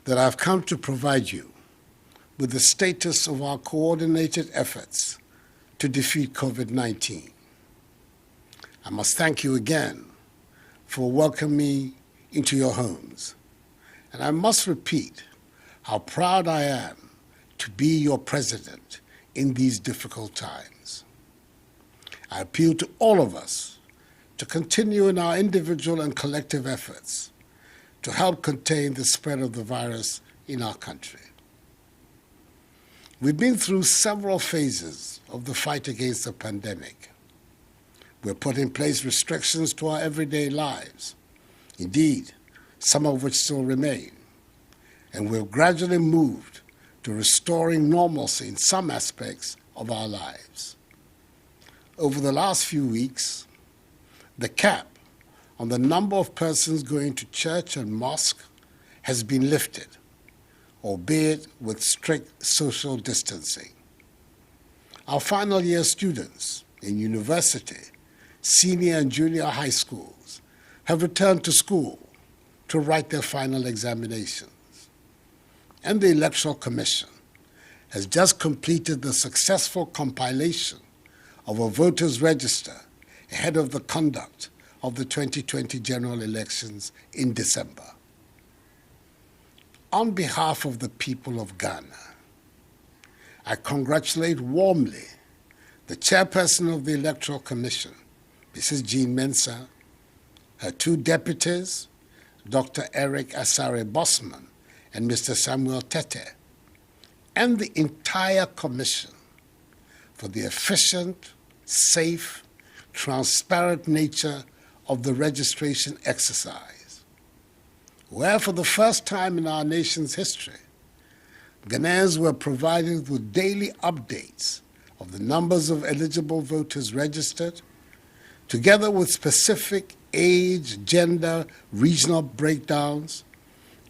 that I've come to provide you with the status of our coordinated efforts to defeat COVID-19. I must thank you again for welcoming me into your homes. And I must repeat how proud I am to be your president in these difficult times. I appeal to all of us to continue in our individual and collective efforts to help contain the spread of the virus in our country. We've been through several phases of the fight against the pandemic. We've put in place restrictions to our everyday lives, indeed, some of which still remain, and we've gradually moved to restoring normalcy in some aspects of our lives. Over the last few weeks, the cap on the number of persons going to church and mosque has been lifted, albeit with strict social distancing. Our final year students in university, senior and junior high schools have returned to school to write their final examinations. And the Electoral Commission has just completed the successful compilation of a voters' register ahead of the conduct of the 2020 general elections in December. On behalf of the people of Ghana, I congratulate warmly the chairperson of the Electoral Commission, Mrs. Jean Mensah, her two deputies, Dr. Eric Asare Bosman and Mr. Samuel Tete, and the entire Commission for the efficient, safe, transparent nature of the registration exercise, where for the first time in our nation's history, Ghanaians were provided with daily updates of the numbers of eligible voters registered, together with specific age, gender, regional breakdowns,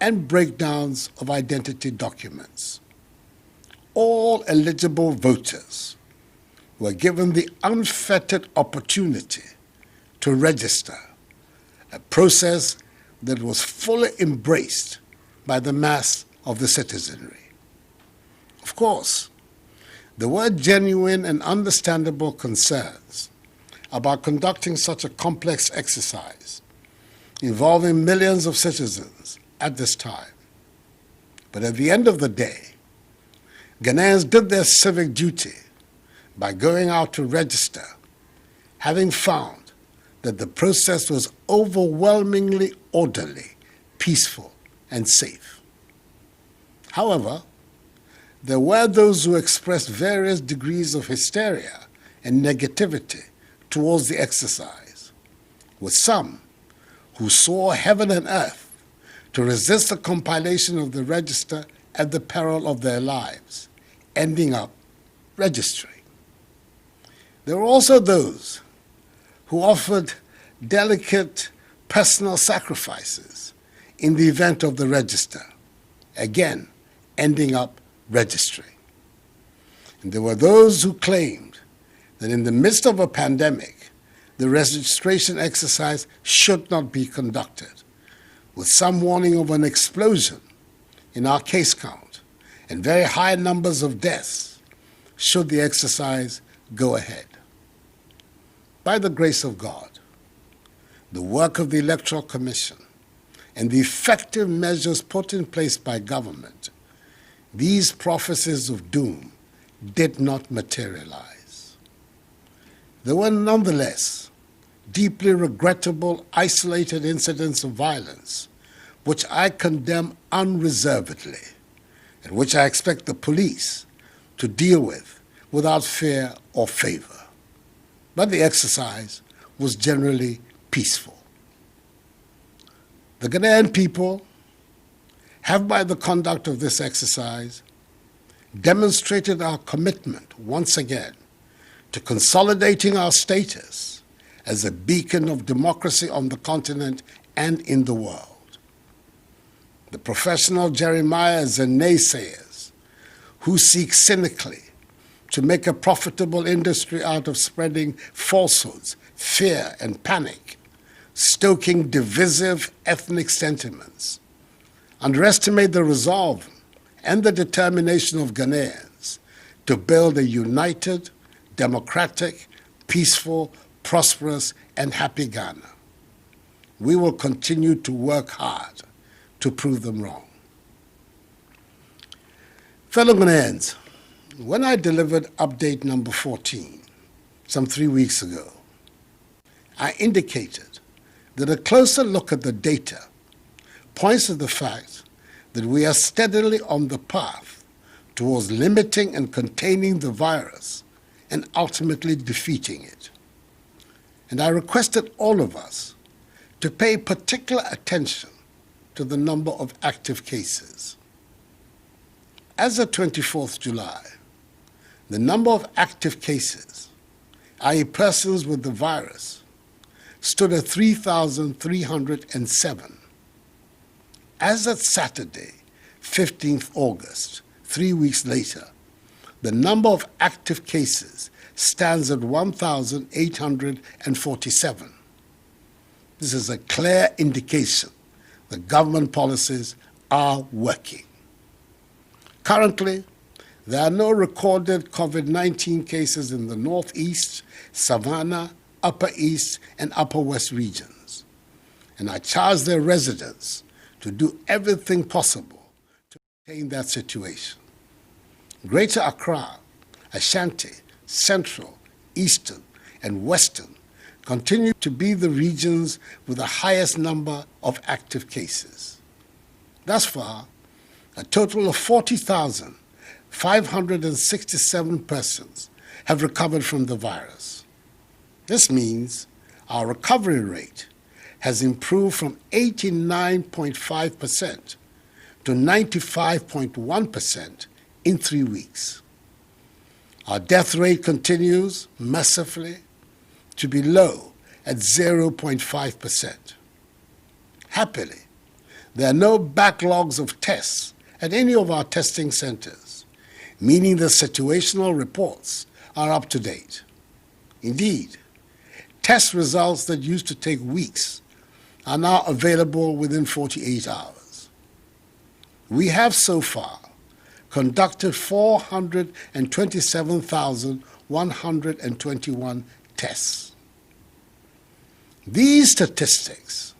and breakdowns of identity documents. All eligible voters were given the unfettered opportunity to register, a process that was fully embraced by the mass of the citizenry. Of course, there were genuine and understandable concerns about conducting such a complex exercise involving millions of citizens at this time. But at the end of the day, Ghanaians did their civic duty by going out to register, having found that the process was overwhelmingly orderly, peaceful, and safe. However, there were those who expressed various degrees of hysteria and negativity towards the exercise, with some who saw heaven and earth to resist the compilation of the register at the peril of their lives, ending up registering. There were also those who offered delicate personal sacrifices in the event of the register, again ending up registering. And there were those who claimed that in the midst of a pandemic, the registration exercise should not be conducted, with some warning of an explosion in our case count and very high numbers of deaths should the exercise go ahead. By the grace of God, the work of the Electoral Commission, and the effective measures put in place by government, these prophecies of doom did not materialize. There were nonetheless deeply regrettable, isolated incidents of violence, which I condemn unreservedly, and which I expect the police to deal with without fear or favor. But the exercise was generally peaceful. The Ghanaian people have, by the conduct of this exercise, demonstrated our commitment once again to consolidating our status as a beacon of democracy on the continent and in the world. The professional Jeremiahs and naysayers who seek cynically to make a profitable industry out of spreading falsehoods, fear, and panic, stoking divisive ethnic sentiments, underestimate the resolve and the determination of Ghanaians to build a united, democratic, peaceful, prosperous, and happy Ghana. We will continue to work hard to prove them wrong. Fellow Ghanaians, when I delivered update number 14 some 3 weeks ago, I indicated that a closer look at the data points to the fact that we are steadily on the path towards limiting and containing the virus and ultimately defeating it. And I requested all of us to pay particular attention to the number of active cases. As of 24th July, the number of active cases, i.e. persons with the virus, stood at 3,307. As of Saturday, 15th August, 3 weeks later, the number of active cases stands at 1,847. This is a clear indication that government policies are working. Currently, there are no recorded COVID-19 cases in the Northeast, Savannah, Upper East, and Upper West regions. And I charge their residents to do everything possible to maintain that situation. Greater Accra, Ashanti, Central, Eastern, and Western continue to be the regions with the highest number of active cases. Thus far, a total of 40,567 persons have recovered from the virus. This means our recovery rate has improved from 89.5% to 95.1% in 3 weeks. Our death rate continues, mercifully, to be low at 0.5%. Happily, there are no backlogs of tests at any of our testing centers, meaning the situational reports are up to date. Indeed, test results that used to take weeks are now available within 48 hours. We have so far conducted 427,121 tests. These statistics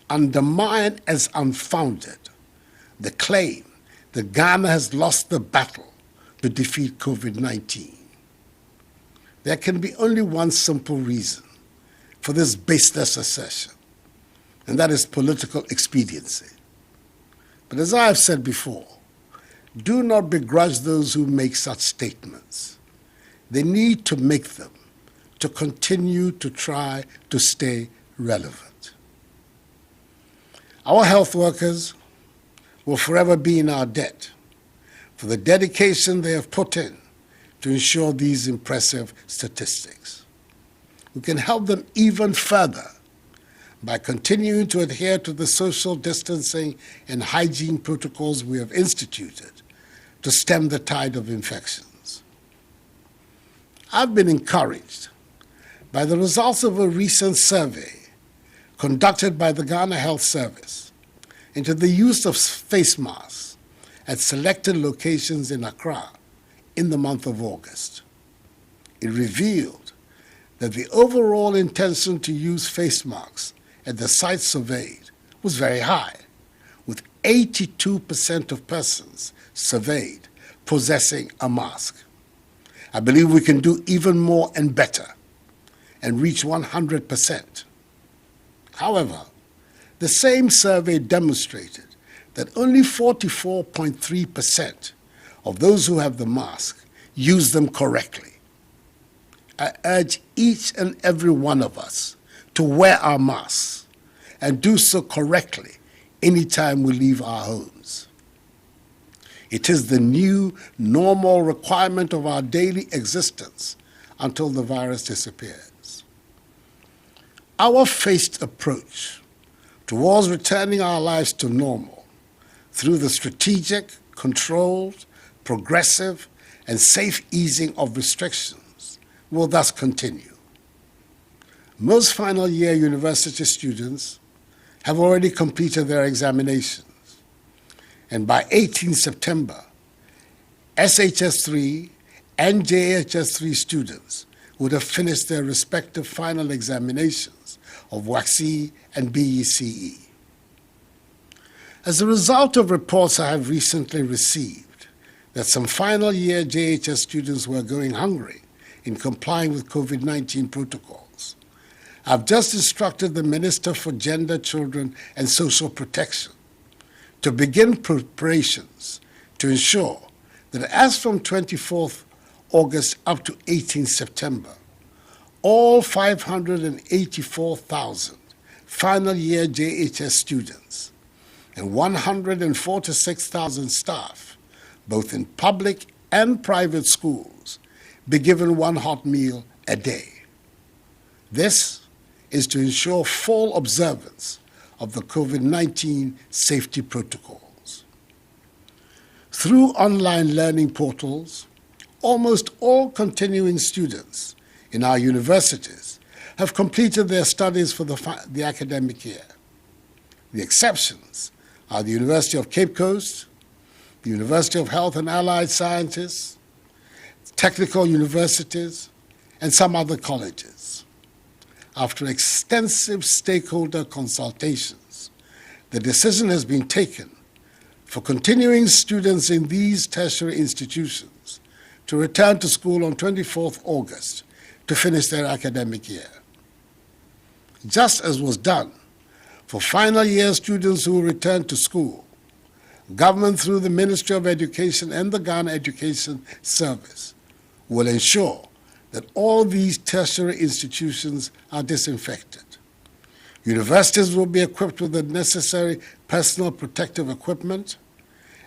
undermine as unfounded the claim that Ghana has lost the battle to defeat COVID-19. There can be only one simple reason for this baseless assertion, and that is political expediency. But as I have said before, do not begrudge those who make such statements. They need to make them to continue to try to stay relevant. Our health workers will forever be in our debt for the dedication they have put in to ensure these impressive statistics. We can help them even further by continuing to adhere to the social distancing and hygiene protocols we have instituted to stem the tide of infections. I've been encouraged by the results of a recent survey conducted by the Ghana Health Service into the use of face masks at selected locations in Accra in the month of August. It revealed that the overall intention to use face masks at the sites surveyed was very high, with 82% of persons surveyed possessing a mask. I believe we can do even more and better and reach 100%. However, the same survey demonstrated that only 44.3% of those who have the mask use them correctly. I urge each and every one of us to wear our masks and do so correctly anytime we leave our homes. It is the new normal requirement of our daily existence until the virus disappears. Our phased approach towards returning our lives to normal through the strategic, controlled, progressive, and safe easing of restrictions will thus continue. Most final year university students have already completed their examinations, and by 18 September, SHS3 and JHS3 students would have finished their respective final examinations of WACC and BECE. As a result of reports I have recently received that some final year JHS students were going hungry in complying with COVID-19 protocols, I've just instructed the Minister for Gender, Children and Social Protection to begin preparations to ensure that as from 24th August up to 18 September, all 584,000 final year JHS students and 146,000 staff, both in public and private schools, be given one hot meal a day. This is to ensure full observance of the COVID-19 safety protocols. Through online learning portals, almost all continuing students in our universities have completed their studies for the academic year. The exceptions are the University of Cape Coast, the University of Health and Allied Sciences, technical universities, and some other colleges. After extensive stakeholder consultations, the decision has been taken for continuing students in these tertiary institutions to return to school on 24th August to finish their academic year. Just as was done for final year students who returned to school, government through the Ministry of Education and the Ghana Education Service will ensure that all these tertiary institutions are disinfected. Universities will be equipped with the necessary personal protective equipment,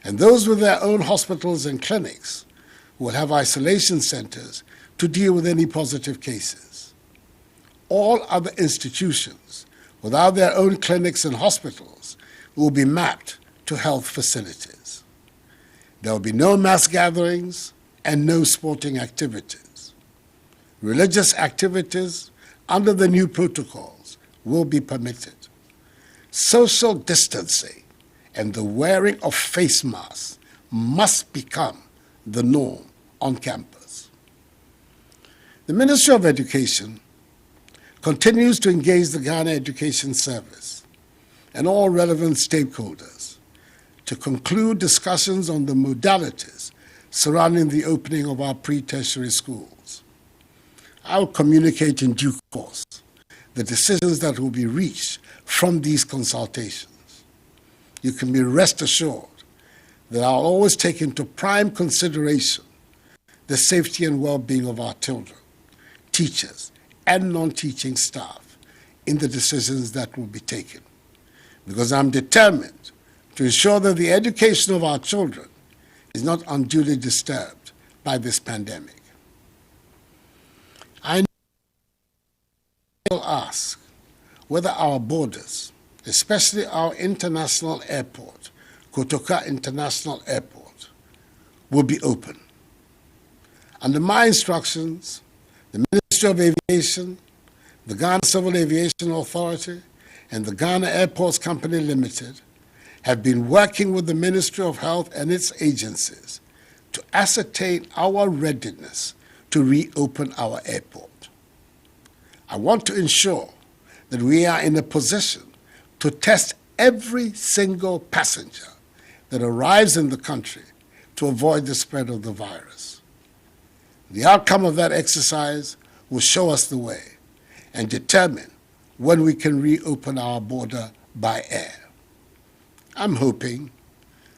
and those with their own hospitals and clinics will have isolation centers to deal with any positive cases. All other institutions without their own clinics and hospitals will be mapped to health facilities. There will be no mass gatherings and no sporting activities. Religious activities under the new protocols will be permitted. Social distancing and the wearing of face masks must become the norm on campus. The Ministry of Education continues to engage the Ghana Education Service and all relevant stakeholders to conclude discussions on the modalities surrounding the opening of our pre-tertiary schools. I will communicate in due course the decisions that will be reached from these consultations. You can be rest assured that I'll always take into prime consideration the safety and well-being of our children, teachers, and non-teaching staff in the decisions that will be taken, because I'm determined to ensure that the education of our children is not unduly disturbed by this pandemic. I will ask whether our borders, especially our international airport, Kotoka International Airport, will be open. Under my instructions, the Ministry of Aviation, the Ghana Civil Aviation Authority, and the Ghana Airports Company Limited have been working with the Ministry of Health and its agencies to ascertain our readiness to reopen our airport. I want to ensure that we are in a position to test every single passenger that arrives in the country to avoid the spread of the virus. The outcome of that exercise will show us the way and determine when we can reopen our border by air. I'm hoping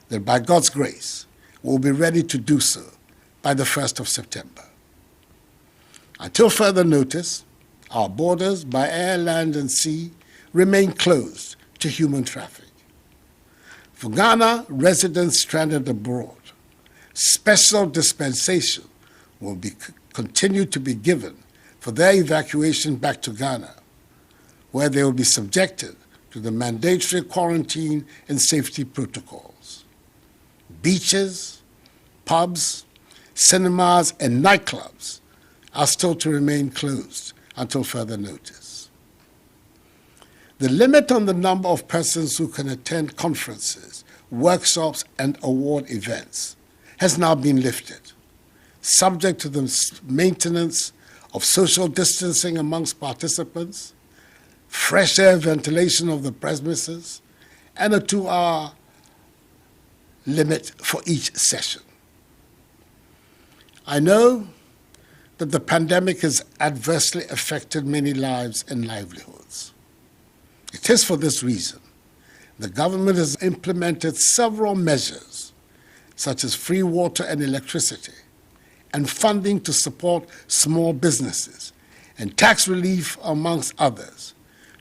that by God's grace, we'll be ready to do so by the 1st of September. Until further notice, our borders by air, land, and sea remain closed to human traffic. For Ghana residents stranded abroad, special dispensation will continue to be given for their evacuation back to Ghana, where they will be subjected to the mandatory quarantine and safety protocols. Beaches, pubs, cinemas, and nightclubs are still to remain closed until further notice. The limit on the number of persons who can attend conferences workshops, and award events has now been lifted, subject to the maintenance of social distancing amongst participants, fresh air ventilation of the premises, and a 2-hour limit for each session. I know that the pandemic has adversely affected many lives and livelihoods. It is for this reason the government has implemented several measures, such as free water and electricity, and funding to support small businesses, and tax relief, amongst others,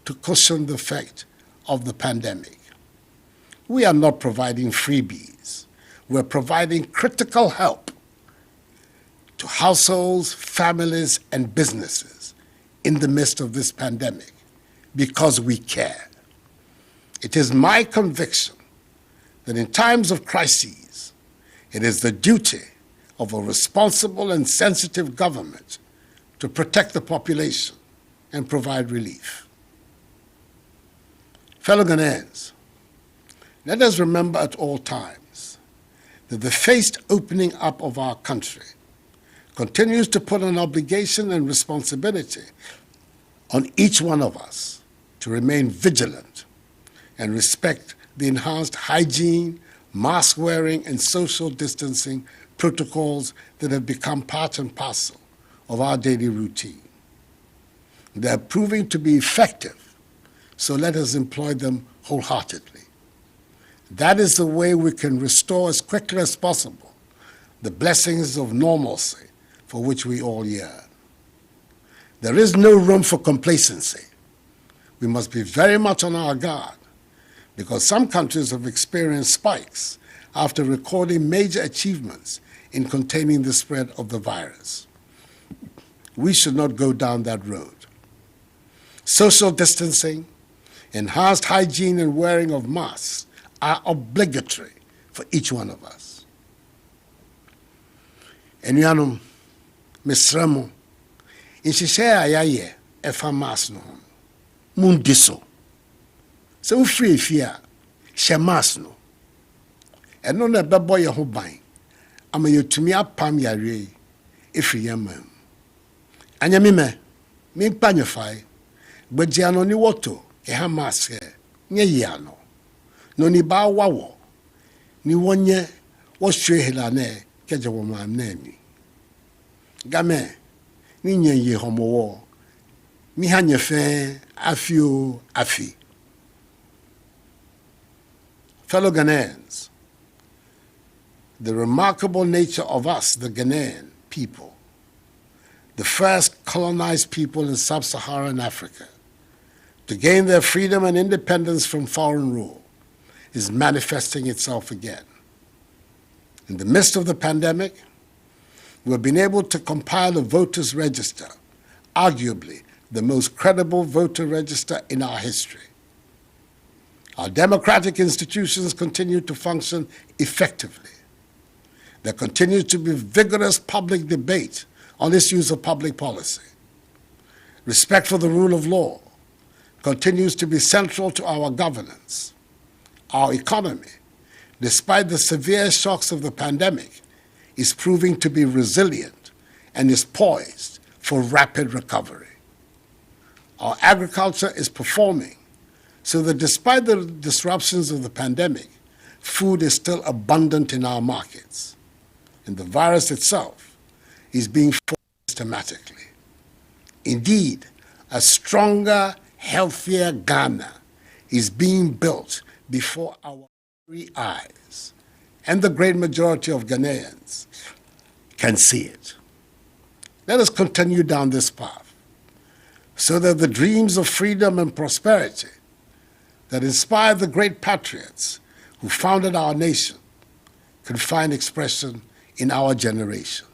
to cushion the effect of the pandemic. We are not providing freebies. We're providing critical help to households, families, and businesses in the midst of this pandemic because we care. It is my conviction that in times of crises, it is the duty of a responsible and sensitive government to protect the population and provide relief. Fellow Ghanaians, let us remember at all times that the phased opening up of our country continues to put an obligation and responsibility on each one of us to remain vigilant and respect the enhanced hygiene, mask wearing, and social distancing protocols that have become part and parcel of our daily routine. They are proving to be effective, so let us employ them wholeheartedly. That is the way we can restore as quickly as possible the blessings of normalcy for which we all yearn. There is no room for complacency. We must be very much on our guard because some countries have experienced spikes after recording major achievements in containing the spread of the virus. We should not go down that road. Social distancing, enhanced hygiene, and wearing of masks are obligatory for each one of us. Enuanom, mesrɛ mo, nhyehyɛ a yɛayɛ ɛfa mask no ho, mundi so. Sɛ wofiri efie a, hyɛ mask no. Ɛno na ɛbɛbɔ yɛn ho ban, ama yɛtumi apam yareɛ yi ɛfiri yɛn man mu. Anyame mɛ, mempa nyɛfae, gbagya no ni wɔto ɛha mask nyɛ yie ano. No ni ba wawo, ni wonye wɔhwɛ helane kɛgye wɔ mam na ani. Game, ni nye ye homowo, mi ha nye fe afio afi. Fellow Ghanaians, the remarkable nature of us, the Ghanaian people, the first colonized people in sub-Saharan Africa, to gain their freedom and independence from foreign rule, is manifesting itself again. In the midst of the pandemic, we've been able to compile a voters' register, arguably the most credible voter register in our history. Our democratic institutions continue to function effectively. There continues to be vigorous public debate on issues of public policy. Respect for the rule of law continues to be central to our governance. Our economy, despite the severe shocks of the pandemic, is proving to be resilient and is poised for rapid recovery. Our agriculture is performing so that despite the disruptions of the pandemic, food is still abundant in our markets, and the virus itself is being fought systematically. Indeed, a stronger, healthier Ghana is being built before our very eyes, and the great majority of Ghanaians can see it. Let us continue down this path so that the dreams of freedom and prosperity that inspired the great patriots who founded our nation can find expression in our generation.